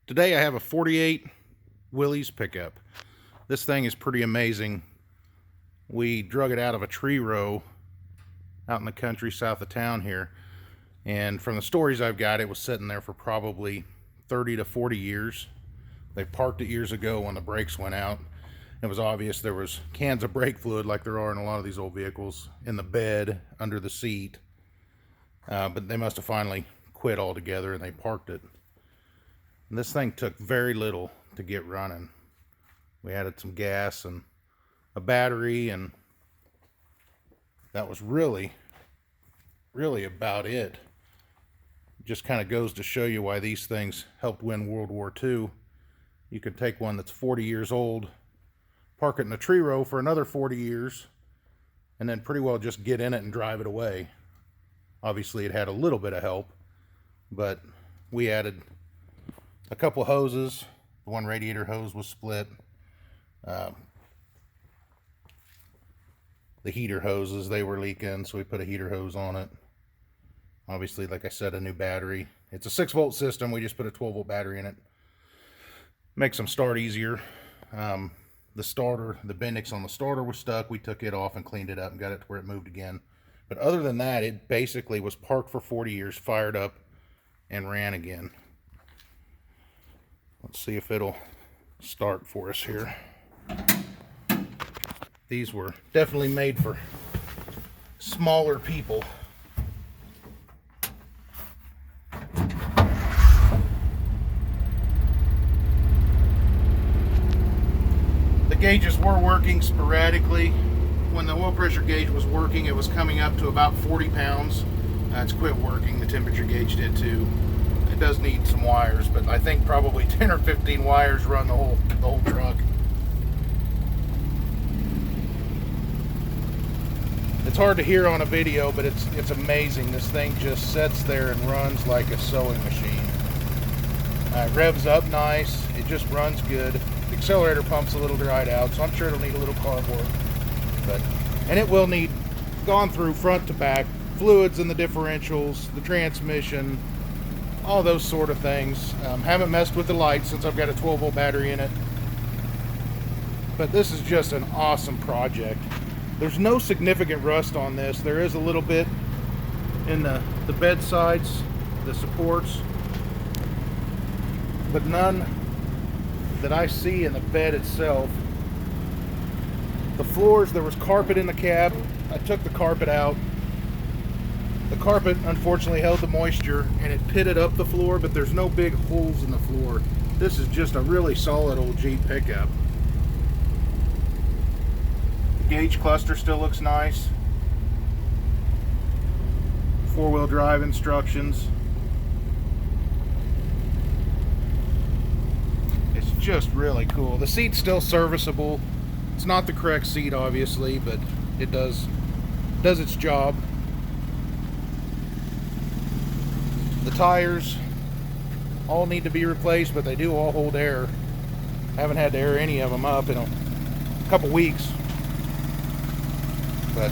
Today I have a 48 Willys pickup. This thing is pretty amazing. We drug it out of a tree row out in the country south of town here. And from the stories I've got, it was sitting there for probably 30 to 40 years. They parked it years ago when the brakes went out. It was obvious there was cans of brake fluid, like there are in a lot of these old vehicles, in the bed, under the seat. But they must have finally quit altogether and they parked it. And this thing took very little to get running. We added some gas and a battery, and that was really about it. Just kind of goes to show you why these things helped win World War II. You could take one that's 40 years old, park it in a tree row for another 40 years, and then pretty well just get in it and drive it away. Obviously it had a little bit of help, but we added a couple hoses. The one radiator hose was split. The heater hoses, they were leaking, so we put a heater hose on it. Obviously, like I said, a new battery. It's a 6-volt system. We just put a 12-volt battery in it. Makes them start easier. The starter, the Bendix on the starter was stuck. We took it off and cleaned it up and got it to where it moved again. But other than that, it basically was parked for 40 years, fired up, and ran again. Let's see if it'll start for us here. These were definitely made for smaller people. The gauges were working sporadically. When the oil pressure gauge was working, it was coming up to about 40 pounds. It's quit working. The temperature gauge did too. It does need some wires, but I think probably 10 or 15 wires run the whole truck. It's hard to hear on a video, but it's amazing. This thing just sits there and runs like a sewing machine. It revs up nice. It just runs good. The accelerator pump's a little dried out, so I'm sure it'll need a little carb work. And it will need, gone through front to back, fluids in the differentials, the transmission, all those sort of things. Haven't messed with the lights since I've got a 12-volt battery in it. But this is just an awesome project. There's no significant rust on this. There is a little bit in the bed sides, the supports, but none that I see in the bed itself. The floors, there was carpet in the cab. I took the carpet out. The carpet unfortunately held the moisture and it pitted up the floor, but there's no big holes in the floor. This is just a really solid old Jeep pickup. The gauge cluster still looks nice. 4-wheel drive instructions. It's just really cool. The seat's still serviceable. It's not the correct seat, obviously, but it does its job. The tires all need to be replaced, but they do all hold air. I haven't had to air any of them up in a couple weeks. But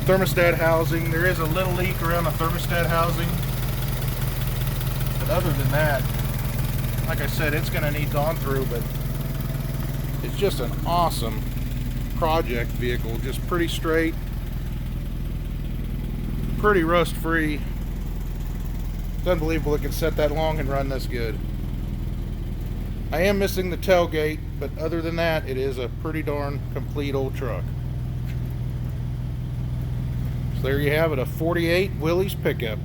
thermostat housing, there is a little leak around the thermostat housing. But other than that, like I said, it's going to need gone through, but it's just an awesome project vehicle. Just pretty straight, pretty rust free. It's unbelievable it can set that long and run this good. I am missing the tailgate, but other than that, it is a pretty darn complete old truck. So there you have it, a 48 Willys pickup.